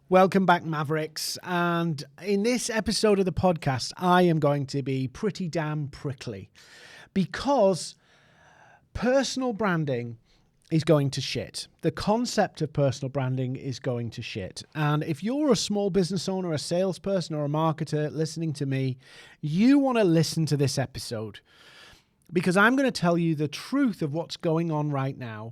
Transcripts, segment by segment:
Welcome back, Mavericks. And in this episode of the podcast, I am going to be pretty damn prickly because personal branding is going to shit. The concept of personal branding is going to shit. And if you're a small business owner, a salesperson, or a marketer listening to me, you want to listen to this episode because I'm going to tell you the truth of what's going on right now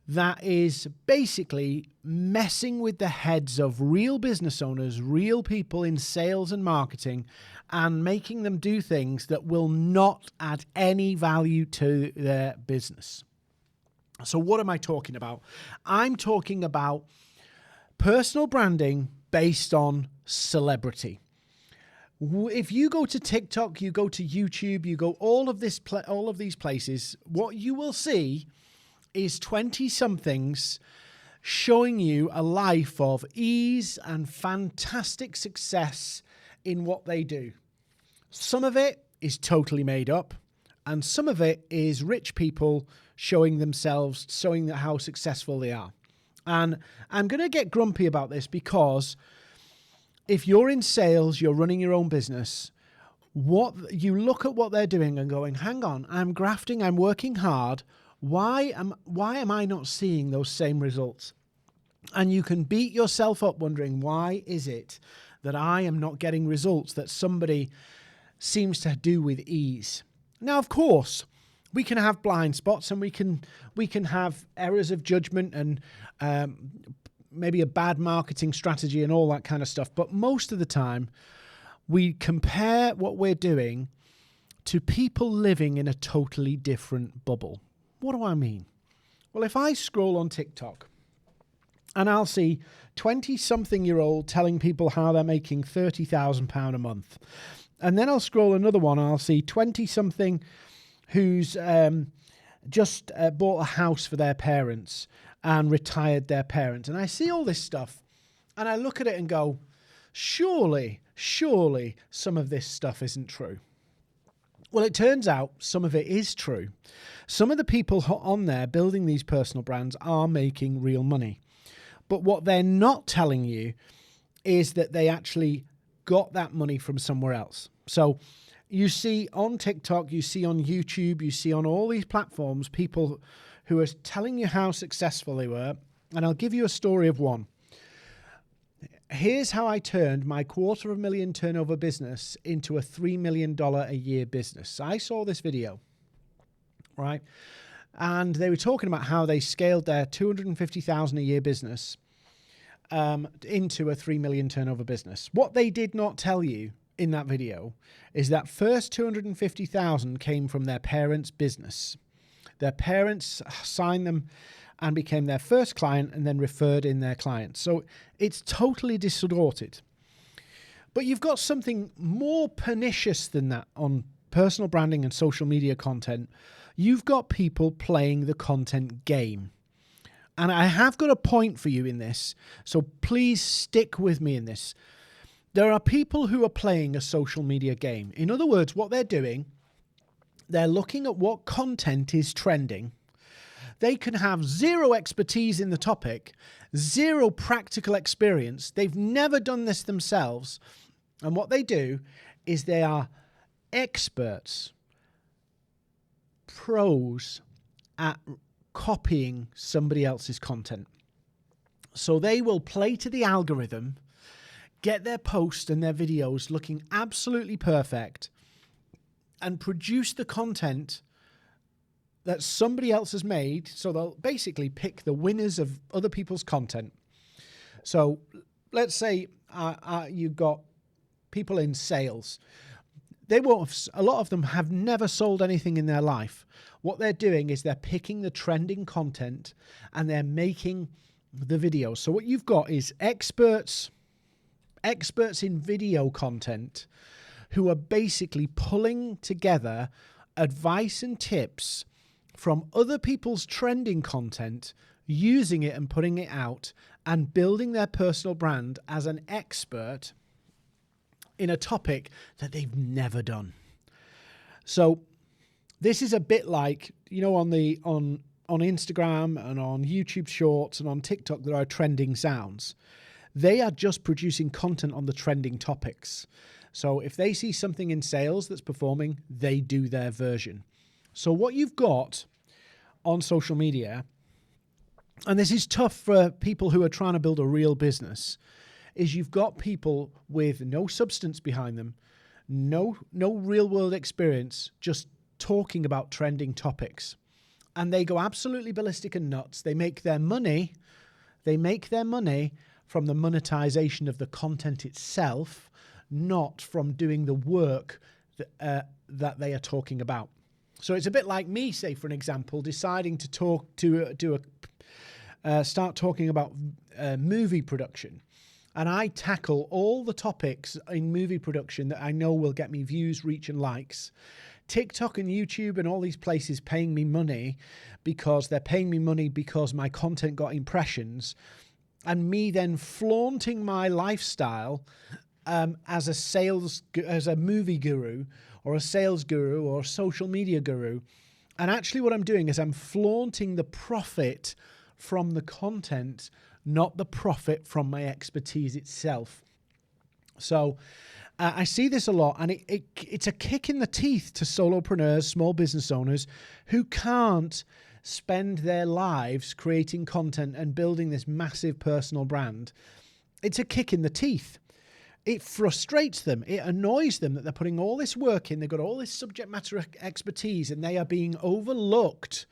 that is basically messing with the heads of real business owners, real people in sales and marketing, and making them do things that will not add any value to their business. So what am I talking about? I'm talking about personal branding based on celebrity. If you go to TikTok, you go to YouTube, you go all of these places, what you will see is 20-somethings showing you a life of ease and fantastic success in what they do. Some of it is totally made up, and some of it is rich people showing how successful they are. And I'm going to get grumpy about this because if you're in sales, you're running your own business, you look at what they're doing and going, hang on, I'm grafting, I'm working hard. Why am I not seeing those same results? And you can beat yourself up wondering, why is it that I am not getting results that somebody seems to do with ease? Now, of course, we can have blind spots and we can have errors of judgment and maybe a bad marketing strategy and all that kind of stuff. But most of the time, we compare what we're doing to people living in a totally different bubble. What do I mean? Well, if I scroll on TikTok and I'll see 20-something-year-old telling people how they're making £30,000 a month, and then I'll scroll another one and I'll see 20-something who's just bought a house for their parents and retired their parents, and I see all this stuff and I look at it and go, surely some of this stuff isn't true. Well, it turns out some of it is true. Some of the people on there building these personal brands are making real money. But what they're not telling you is that they actually got that money from somewhere else. So you see on TikTok, you see on YouTube, you see on all these platforms, people who are telling you how successful they were. And I'll give you a story of one. Here's how I turned my $250,000 turnover business into a $3 million a year business. I saw this video, right? And they were talking about how they scaled their $250,000 a year business into a $3 million turnover business. What they did not tell you in that video is that first $250,000 came from their parents' business. Their parents signed them and became their first client and then referred in their clients. So it's totally distorted. But you've got something more pernicious than that on personal branding and social media content. You've got people playing the content game. And I have got a point for you in this, so please stick with me in this. There are people who are playing a social media game. In other words, what they're doing, they're looking at what content is trending. They can have zero expertise in the topic, zero practical experience. They've never done this themselves. And what they do is they are experts, pros at copying somebody else's content. So they will play to the algorithm, get their posts and their videos looking absolutely perfect, and produce the content that somebody else has made. So they'll basically pick the winners of other people's content. So let's say you've got people in sales. A lot of them have never sold anything in their life. What they're doing is they're picking the trending content and they're making the videos. So what you've got is experts in video content who are basically pulling together advice and tips from other people's trending content, using it and putting it out, and building their personal brand as an expert in a topic that they've never done. So this is a bit like, on Instagram and on YouTube Shorts and on TikTok, there are trending sounds. They are just producing content on the trending topics. So if they see something in sales that's performing, they do their version. So what you've got on social media, and this is tough for people who are trying to build a real business, is you've got people with no substance behind them, no real world experience, just talking about trending topics. And they go absolutely ballistic and nuts. They make their money from the monetization of the content itself, not from doing the work that they are talking about. So it's a bit like me, say, for an example, deciding to start talking about movie production. And I tackle all the topics in movie production that I know will get me views, reach, and likes. TikTok and YouTube and all these places paying me money because they're paying me money because my content got impressions, and me then flaunting my lifestyle as a movie guru or a sales guru or a social media guru. And actually what I'm doing is I'm flaunting the profit from the content, not the profit from my expertise itself. So I see this a lot, and it's a kick in the teeth to solopreneurs, small business owners who can't spend their lives creating content and building this massive personal brand. It's a kick in the teeth. It frustrates them. It annoys them that they're putting all this work in. They've got all this subject matter expertise, and they are being overlooked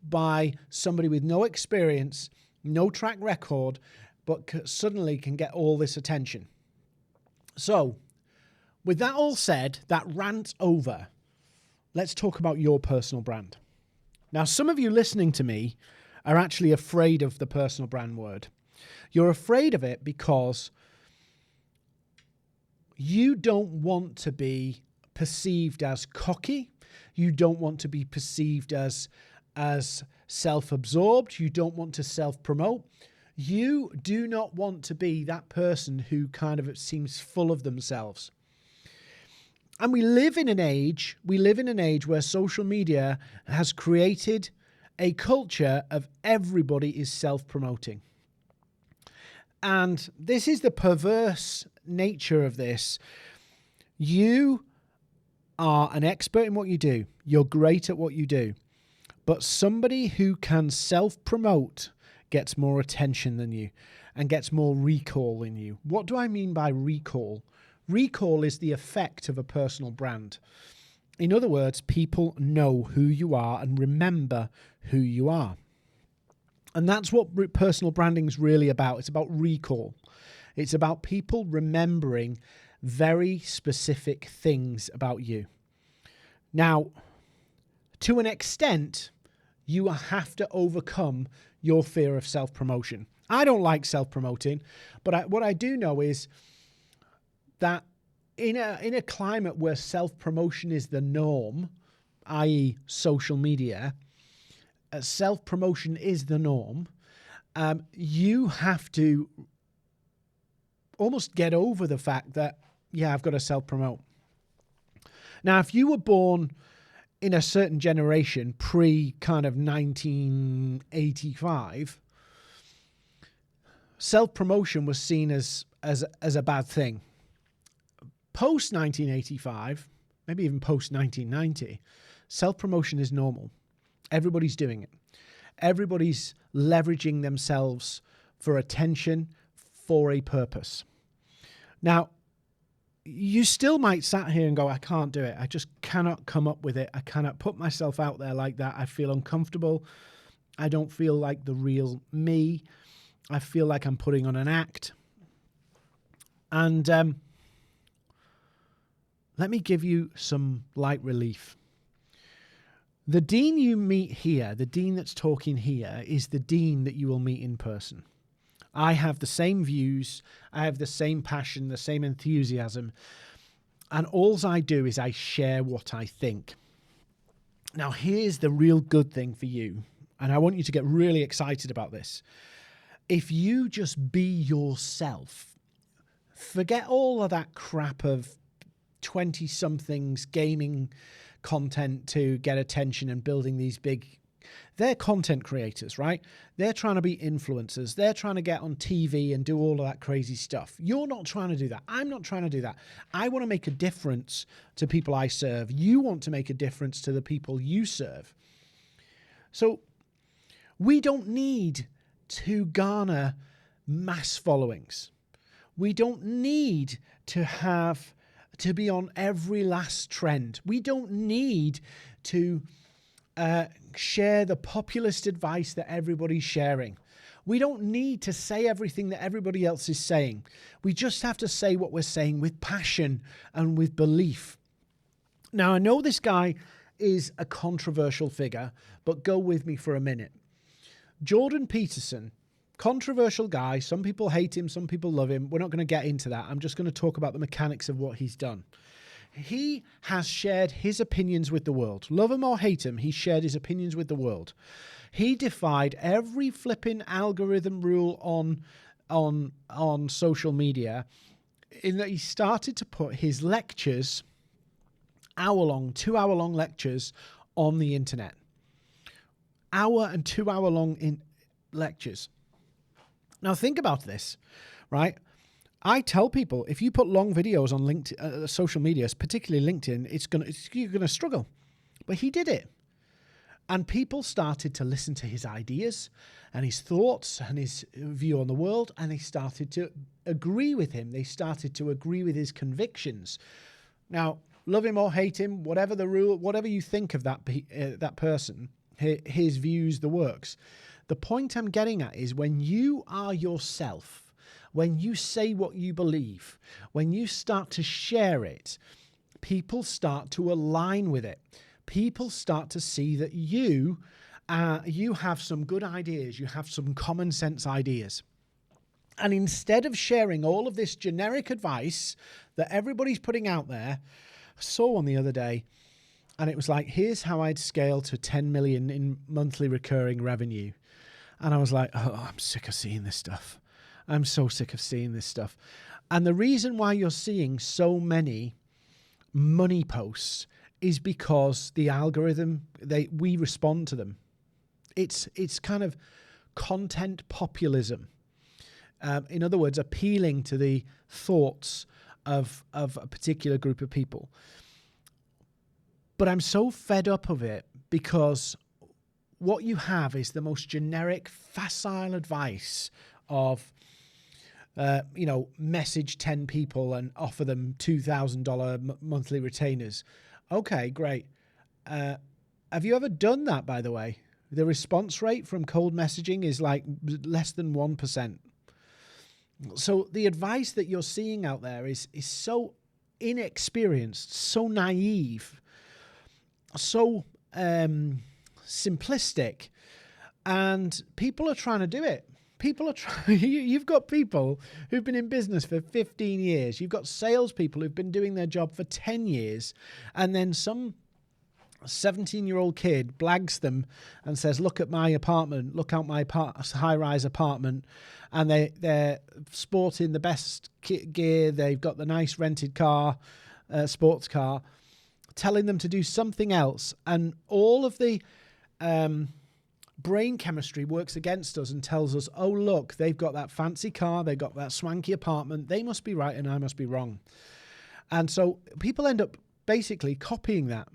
by somebody with no experience, no track record, but suddenly can get all this attention. So, with that all said, that rant over, let's talk about your personal brand. Now, some of you listening to me are actually afraid of the personal brand word. You're afraid of it because you don't want to be perceived as cocky. You don't want to be perceived as self-absorbed. You don't want to self-promote. You do not want to be that person who kind of seems full of themselves. And we live in an age where social media has created a culture of everybody is self-promoting. And this is the perverse nature of this. You are an expert in what you do. You're great at what you do. But somebody who can self-promote gets more attention than you and gets more recall than you. What do I mean by recall? Recall is the effect of a personal brand. In other words, people know who you are and remember who you are. And that's what personal branding is really about. It's about recall. It's about people remembering very specific things about you. Now, to an extent, you have to overcome your fear of self-promotion. I don't like self-promoting, but what I do know is that in a climate where self-promotion is the norm, i.e. social media, self-promotion is the norm, you have to almost get over the fact that, yeah, I've got to self-promote. Now, if you were born in a certain generation, pre kind of 1985, self-promotion was seen as a bad thing. Post 1985, maybe even post 1990, self-promotion is normal. Everybody's doing it. Everybody's leveraging themselves for attention, for a purpose. Now, you still might sat here and go, I can't do it. I just cannot come up with it. I cannot put myself out there like that. I feel uncomfortable. I don't feel like the real me. I feel like I'm putting on an act. And let me give you some light relief. The Dean you meet here, the Dean that's talking here, is the Dean that you will meet in person. I have the same views, I have the same passion, the same enthusiasm, and all I do is I share what I think. Now, here's the real good thing for you, and I want you to get really excited about this. If you just be yourself, forget all of that crap of 20-somethings gaming content to get attention and building these big they're content creators, right? They're trying to be influencers. They're trying to get on TV and do all of that crazy stuff. You're not trying to do that. I'm not trying to do that. I want to make a difference to people I serve. You want to make a difference to the people you serve. So we don't need to garner mass followings. We don't need to be on every last trend. We don't need to share the populist advice that everybody's sharing. We don't need to say everything that everybody else is saying. We just have to say what we're saying with passion and with belief. Now, I know this guy is a controversial figure, but go with me for a minute. Jordan Peterson, controversial guy. Some people hate him, some people love him. We're not going to get into that. I'm just going to talk about the mechanics of what he's done. He has shared his opinions with the world. Love him or hate him, he shared his opinions with the world. He defied every flipping algorithm rule on social media, in that he started to put his lectures, hour-long, 2-hour-long lectures, on the internet. Hour and 2-hour-long lectures. Now think about this, right? I tell people, if you put long videos on LinkedIn, social media, particularly LinkedIn, you're gonna struggle. But he did it, and people started to listen to his ideas and his thoughts and his view on the world, and they started to agree with him. They started to agree with his convictions. Now, love him or hate him, whatever the rule, whatever you think of that person, his views, the works. The point I'm getting at is when you are yourself, when you say what you believe, when you start to share it, people start to align with it. People start to see that you have some good ideas, you have some common sense ideas. And instead of sharing all of this generic advice that everybody's putting out there, I saw one the other day, and it was like, here's how I'd scale to 10 million in monthly recurring revenue. And I was like, oh, I'm sick of seeing this stuff. I'm so sick of seeing this stuff. And the reason why you're seeing so many money posts is because the algorithm, we respond to them. It's kind of content populism. In other words, appealing to the thoughts of a particular group of people. But I'm so fed up of it because what you have is the most generic, facile advice of, message 10 people and offer them $2,000 monthly retainers. Okay, great. Have you ever done that, by the way? The response rate from cold messaging is like less than 1%. So the advice that you're seeing out there is so inexperienced, so naive, so simplistic, and people are trying to do it. People are trying. You've got people who've been in business for 15 years. You've got salespeople who've been doing their job for 10 years, and then some 17-year-old kid blags them and says, "Look at my apartment. Look out my high-rise apartment," and they're sporting the best gear. They've got the nice rented car, sports car, telling them to do something else, and all of the brain chemistry works against us and tells us, oh, look, they've got that fancy car, they've got that swanky apartment, they must be right and I must be wrong. And so people end up basically copying that.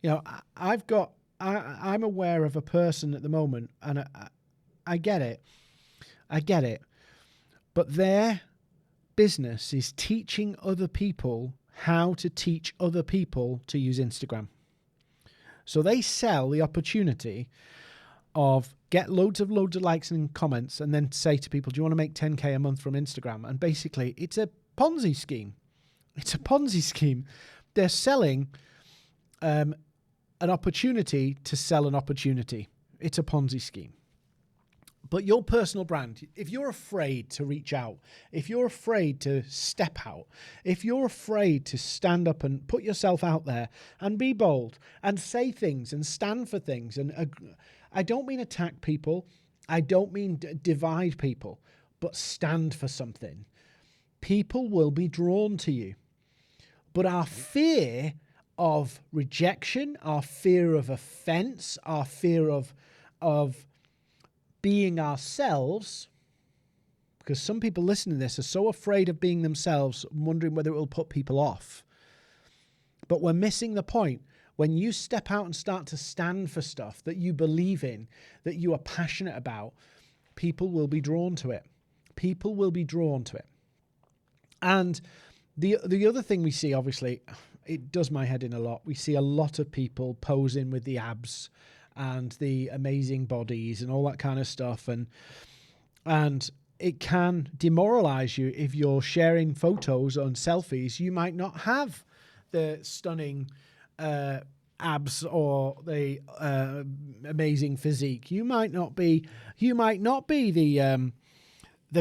You know, I'm aware of a person at the moment, and I get it, but their business is teaching other people how to teach other people to use Instagram. So they sell the opportunity of get loads of likes and comments and then say to people, do you want to make 10K a month from Instagram? And basically it's a Ponzi scheme. It's a Ponzi scheme. They're selling an opportunity to sell an opportunity. It's a Ponzi scheme. But your personal brand, if you're afraid to reach out, if you're afraid to step out, if you're afraid to stand up and put yourself out there and be bold and say things and stand for things, and I don't mean attack people, I don't mean divide people, but stand for something, people will be drawn to you. But our fear of rejection, our fear of offense, our fear of being ourselves, because some people listening to this are so afraid of being themselves, wondering whether it will put people off. But we're missing the point. When you step out and start to stand for stuff that you believe in, that you are passionate about, people will be drawn to it. People will be drawn to it. And the other thing we see, obviously, it does my head in a lot. We see a lot of people posing with the abs and the amazing bodies and all that kind of stuff. And it can demoralize you if you're sharing photos on selfies. You might not have the stunning abs or the amazing physique. You might not be the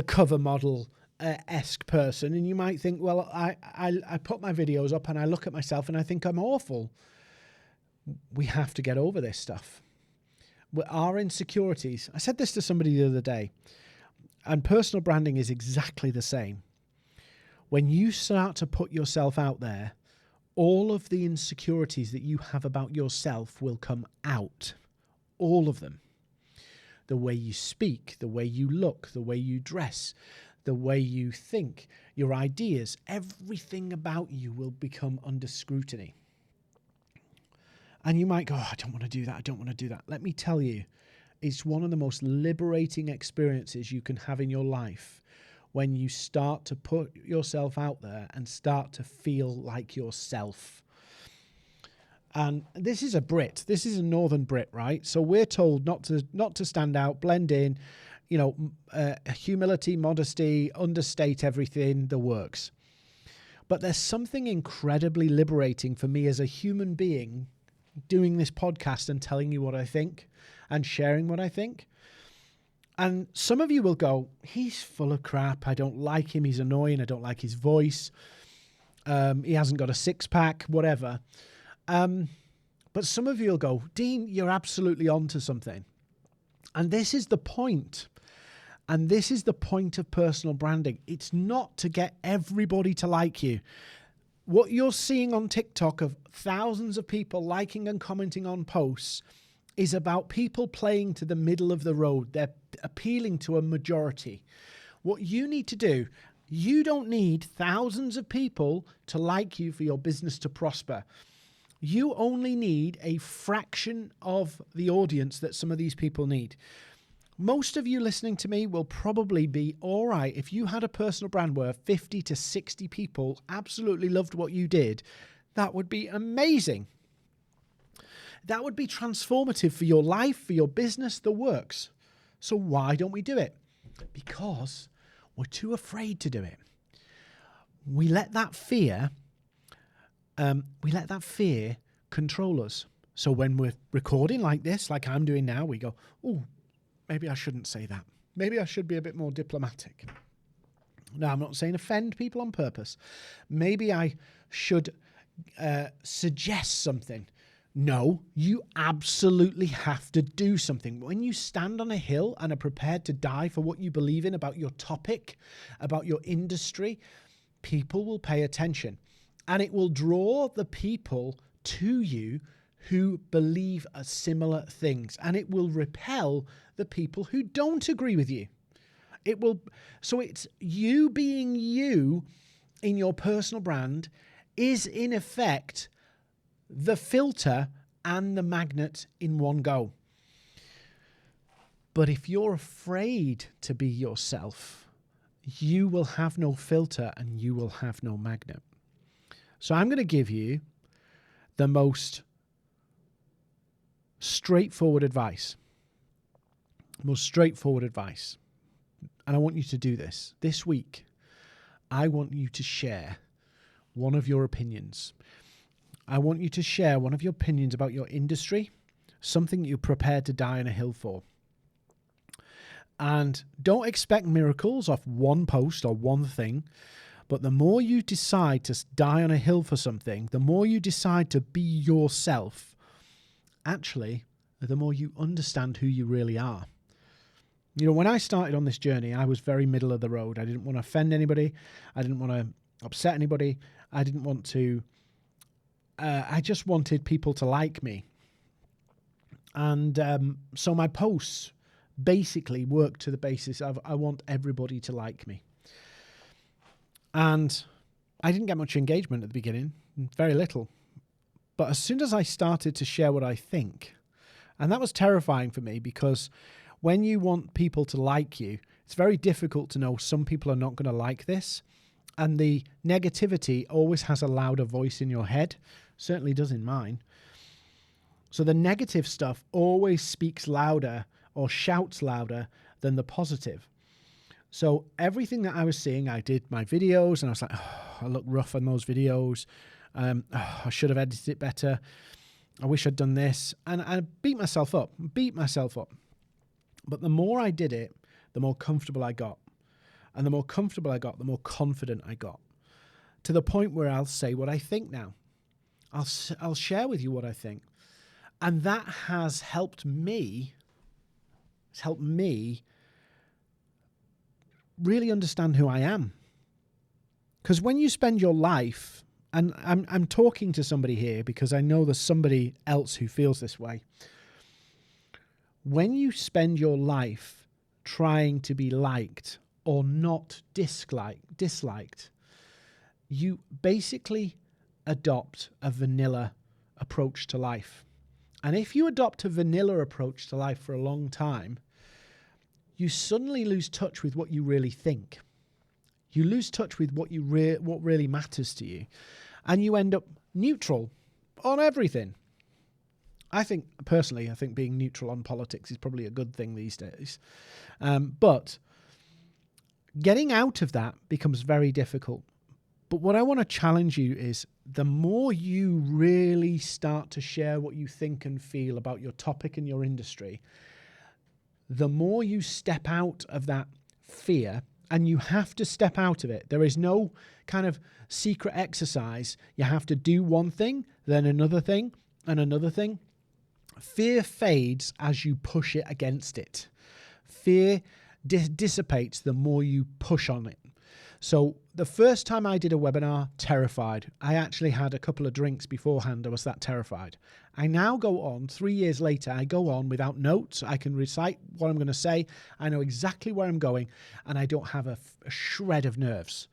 cover model esque person, and you might think, well, I put my videos up and I look at myself and I think I'm awful. We have to get over this stuff. Our insecurities. I said this to somebody the other day, and personal branding is exactly the same. When you start to put yourself out there, all of the insecurities that you have about yourself will come out. All of them. The way you speak, the way you look, the way you dress, the way you think, your ideas, everything about you will become under scrutiny. And you might go, oh, I don't want to do that. I don't want to do that. Let me tell you, it's one of the most liberating experiences you can have in your life when you start to put yourself out there and start to feel like yourself. And this is a Brit. This is a Northern Brit, right? So we're told not to stand out, blend in, humility, modesty, understate everything, the works. But there's something incredibly liberating for me as a human being doing this podcast and telling you what I think and sharing what I think. And some of you will go, he's full of crap. I don't like him. He's annoying. I don't like his voice. He hasn't got a six-pack, whatever. But some of you will go, Dean, you're absolutely onto something. And this is the point. And this is the point of personal branding. It's not to get everybody to like you. What you're seeing on TikTok of thousands of people liking and commenting on posts is about people playing to the middle of the road. They're appealing to a majority. What you need to do, you don't need thousands of people to like you for your business to prosper. You only need a fraction of the audience that some of these people need. Most of you listening to me will probably be all right if you had a personal brand where 50 to 60 people absolutely loved what you did. That would be amazing. That would be transformative for your life, for your business, the works. So why don't we do it? Because we're too afraid to do it. We let that fear control us. So when we're recording like this, like I'm doing now, we go, oh, maybe I shouldn't say that. Maybe I should be a bit more diplomatic. Now, I'm not saying offend people on purpose. Maybe I should suggest something. No, you absolutely have to do something. When you stand on a hill and are prepared to die for what you believe in about your topic, about your industry, people will pay attention. And it will draw the people to you who believe similar things. And it will repel the people who don't agree with you. So it's you being you in your personal brand is in effect the filter and the magnet in one go. But if you're afraid to be yourself, you will have no filter and you will have no magnet. So I'm going to give you the most straightforward advice. Most straightforward advice. And I want you to do this. This week, I want you to share one of your opinions. I want you to share one of your opinions about your industry, something you're prepared to die on a hill for. And don't expect miracles off one post or one thing, but the more you decide to die on a hill for something, the more you decide to be yourself, actually, the more you understand who you really are. You know, when I started on this journey, I was very middle of the road. I didn't want to offend anybody. I didn't want to upset anybody. I didn't want to I just wanted people to like me. And so my posts basically work to the basis of I want everybody to like me. And I didn't get much engagement at the beginning, very little. But as soon as I started to share what I think, and that was terrifying for me, because when you want people to like you, it's very difficult to know some people are not going to like this. And the negativity always has a louder voice in your head, certainly does in mine. So the negative stuff always speaks louder or shouts louder than the positive. So everything that I was seeing, I did my videos and I was like, oh, I look rough on those videos. I should have edited it better. I wish I'd done this. And I beat myself up. But the more I did it, the more comfortable I got. And the more comfortable I got, the more confident I got. To the point where I'll say what I think now. I'll share with you what I think. And that has helped me. It's helped me really understand who I am. Because when you spend your life, and I'm talking to somebody here because I know there's somebody else who feels this way. When you spend your life trying to be liked or not disliked, you basically adopt a vanilla approach to life. And if you adopt a vanilla approach to life for a long time, you suddenly lose touch with what you really think. You lose touch with what really matters to you. And you end up neutral on everything. I think being neutral on politics is probably a good thing these days. But getting out of that becomes very difficult. But what I want to challenge you is the more you really start to share what you think and feel about your topic and your industry, the more you step out of that fear, and you have to step out of it. There is no kind of secret exercise. You have to do one thing, then another thing, and another thing. Fear fades as you push it against it. Fear dissipates the more you push on it. So the first time I did a webinar, terrified. I actually had a couple of drinks beforehand. I was that terrified. I now go on, 3 years later, I go on without notes. I can recite what I'm going to say. I know exactly where I'm going, and I don't have a shred of nerves.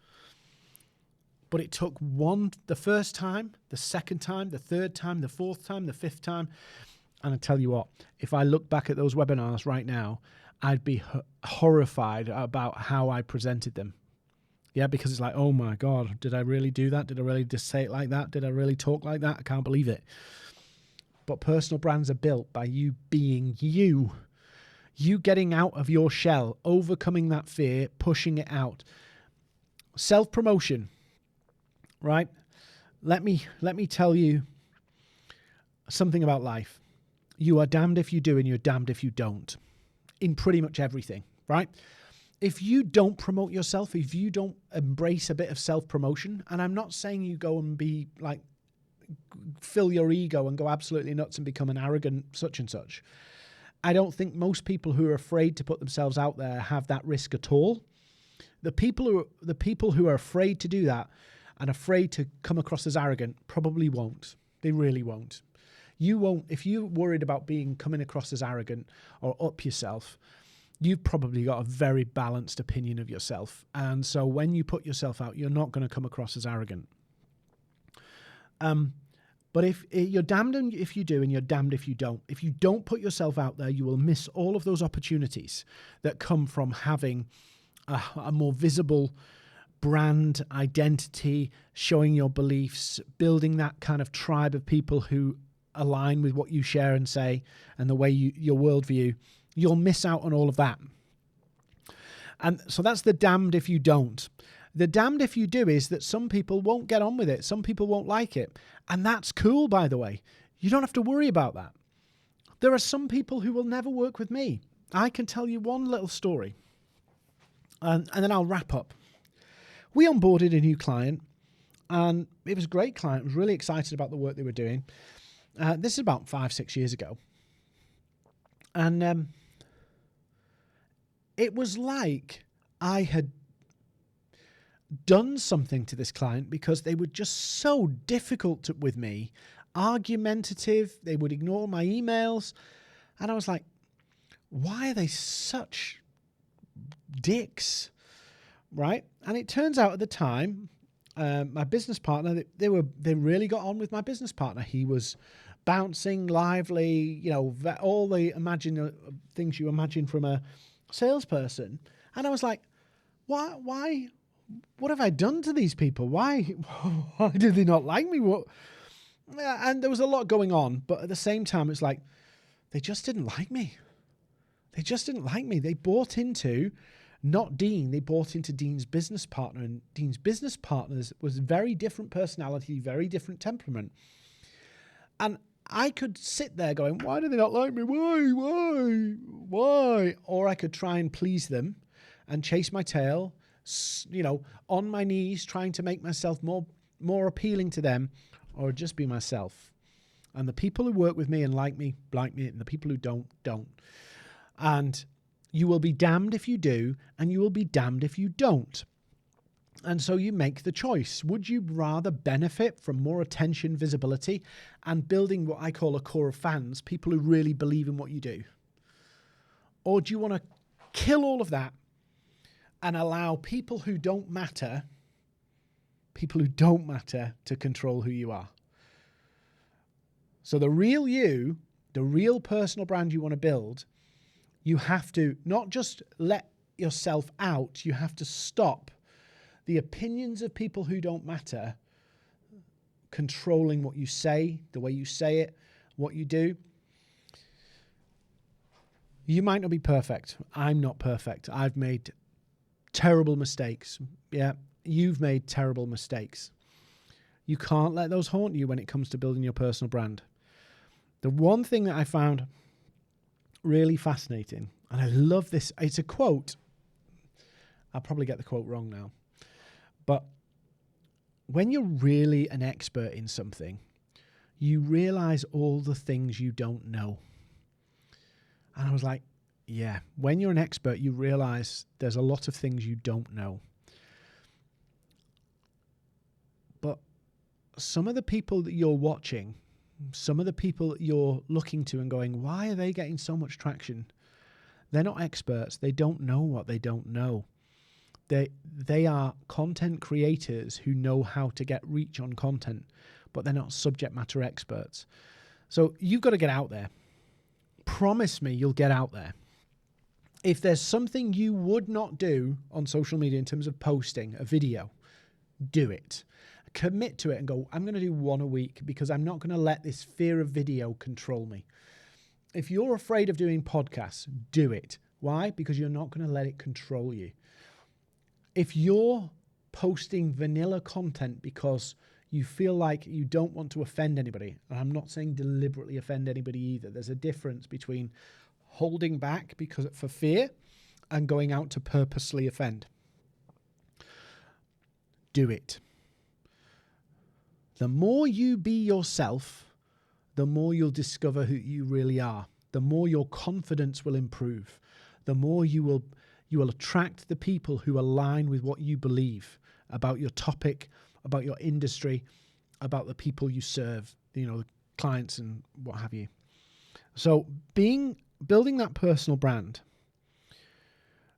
But it took the first time, the second time, the third time, the fourth time, the fifth time. And I tell you what, if I look back at those webinars right now, I'd be horrified about how I presented them. Yeah, because it's like, oh my God, did I really do that? Did I really just say it like that? Did I really talk like that? I can't believe it. But personal brands are built by you being you. You getting out of your shell, overcoming that fear, pushing it out. Self-promotion, right? Let me tell you something about life. You are damned if you do and you're damned if you don't. In pretty much everything, right? If you don't promote yourself, if you don't embrace a bit of self-promotion, and I'm not saying you go and be like, fill your ego and go absolutely nuts and become an arrogant such and such. I don't think most people who are afraid to put themselves out there have that risk at all. The people who are afraid to do that and afraid to come across as arrogant probably won't. They really won't. You won't. If you're worried about coming across as arrogant or up yourself, you've probably got a very balanced opinion of yourself. And so when you put yourself out, you're not going to come across as arrogant. But if you're damned if you do and you're damned if you don't. If you don't put yourself out there, you will miss all of those opportunities that come from having a more visible brand identity, showing your beliefs, building that kind of tribe of people who align with what you share and say and the way your worldview. You'll miss out on all of that. And so that's the damned if you don't. The damned if you do is that some people won't get on with it. Some people won't like it. And that's cool, by the way. You don't have to worry about that. There are some people who will never work with me. I can tell you one little story. And then I'll wrap up. We onboarded a new client. And it was a great client. I was really excited about the work they were doing. This is about 5-6 years ago. And it was like I had done something to this client because they were just so difficult with me, argumentative. They would ignore my emails. And I was like, why are they such dicks? Right? And it turns out at the time, my business partner, they really got on with my business partner. He was bouncing, lively, all the things you imagine from a salesperson. And I was like, why, what have I done to these people? Why did they not like me? And there was a lot going on, but at the same time, it's like, they just didn't like me. They just didn't like me. They bought into, not Dean, they bought into Dean's business partner, and Dean's business partners was very different personality, very different temperament. And I could sit there going, why do they not like me? Why? Or I could try and please them and chase my tail, on my knees, trying to make myself more appealing to them, or just be myself. And the people who work with me and like me, and the people who don't. And you will be damned if you do, and you will be damned if you don't. And so you make the choice. Would you rather benefit from more attention, visibility, and building what I call a core of fans, people who really believe in what you do? Or do you want to kill all of that and allow people who don't matter to control who you are? So the real you, the real personal brand you want to build, you have to not just let yourself out, you have to stop the opinions of people who don't matter controlling what you say, the way you say it, what you do. You might not be perfect. I'm not perfect. I've made terrible mistakes. Yeah, you've made terrible mistakes. You can't let those haunt you when it comes to building your personal brand. The one thing that I found really fascinating, and I love this, it's a quote. I'll probably get the quote wrong now. But when you're really an expert in something, you realize all the things you don't know. And I was like, yeah, when you're an expert, you realize there's a lot of things you don't know. But some of the people that you're watching, some of the people that you're looking to and going, why are they getting so much traction? They're not experts. They don't know what they don't know. They are content creators who know how to get reach on content, but they're not subject matter experts. So you've got to get out there. Promise me you'll get out there. If there's something you would not do on social media in terms of posting a video, do it. Commit to it and go, I'm going to do one a week because I'm not going to let this fear of video control me. If you're afraid of doing podcasts, do it. Why? Because you're not going to let it control you. If you're posting vanilla content because you feel like you don't want to offend anybody, and I'm not saying deliberately offend anybody either. There's a difference between holding back for fear and going out to purposely offend. Do it. The more you be yourself, the more you'll discover who you really are. The more your confidence will improve. The more you will attract the people who align with what you believe about your topic, about your industry, about the people you serve, the clients and what have you. So building that personal brand,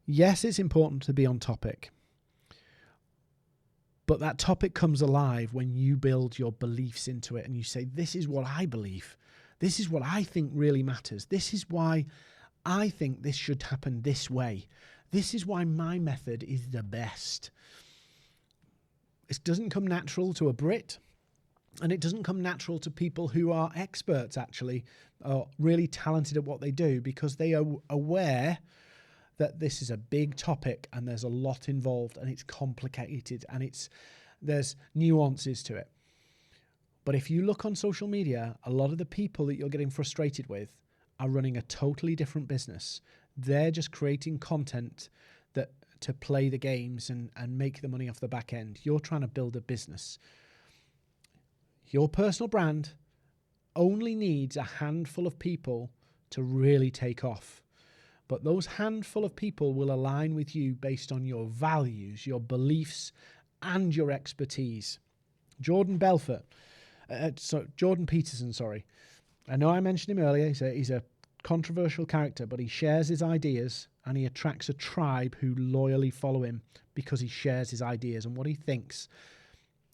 yes, it's important to be on topic, but that topic comes alive when you build your beliefs into it and you say, this is what I believe. This is what I think really matters. This is why I think this should happen this way. This is why my method is the best. It doesn't come natural to a Brit, and it doesn't come natural to people who are experts, actually, or really talented at what they do, because they are aware that this is a big topic and there's a lot involved and it's complicated and there's nuances to it. But if you look on social media, a lot of the people that you're getting frustrated with are running a totally different business. They're just creating content to play the games and make the money off the back end. You're trying to build a business. Your personal brand only needs a handful of people to really take off. But those handful of people will align with you based on your values, your beliefs, and your expertise. Jordan Peterson, sorry. I know I mentioned him earlier. He's a controversial character, but he shares his ideas and he attracts a tribe who loyally follow him because he shares his ideas and what he thinks.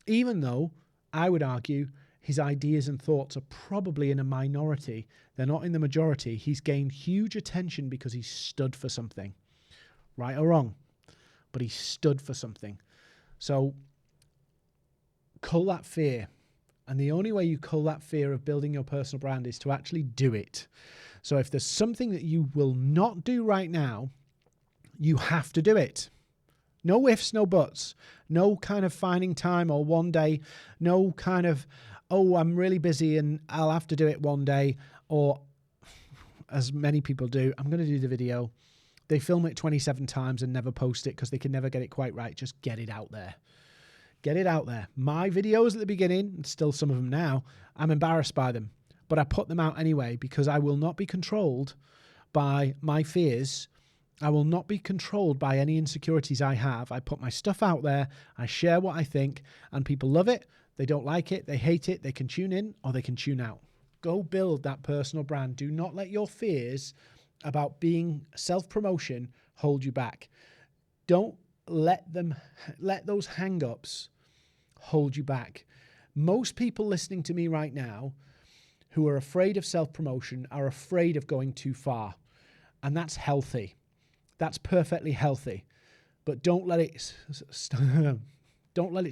Even though I would argue his ideas and thoughts are probably in a minority, they're not in the majority. He's gained huge attention because he stood for something, right or wrong, but he stood for something. So cull that fear. And the only way you cull that fear of building your personal brand is to actually do it. So if there's something that you will not do right now, you have to do it. No ifs, no buts. No kind of finding time or one day. No kind of, oh, I'm really busy and I'll have to do it one day. Or as many people do, I'm going to do the video. They film it 27 times and never post it because they can never get it quite right. Just get it out there. Get it out there. My videos at the beginning, and still some of them now, I'm embarrassed by them. But I put them out anyway because I will not be controlled by my fears. I will not be controlled by any insecurities I have. I put my stuff out there. I share what I think, and people love it. They don't like it. They hate it. They can tune in or they can tune out. Go build that personal brand. Do not let your fears about being self-promotion hold you back. Don't let those hang-ups hold you back. Most people listening to me right now who are afraid of self-promotion are afraid of going too far. And that's healthy. That's perfectly healthy. But don't let it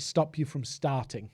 stop you from starting.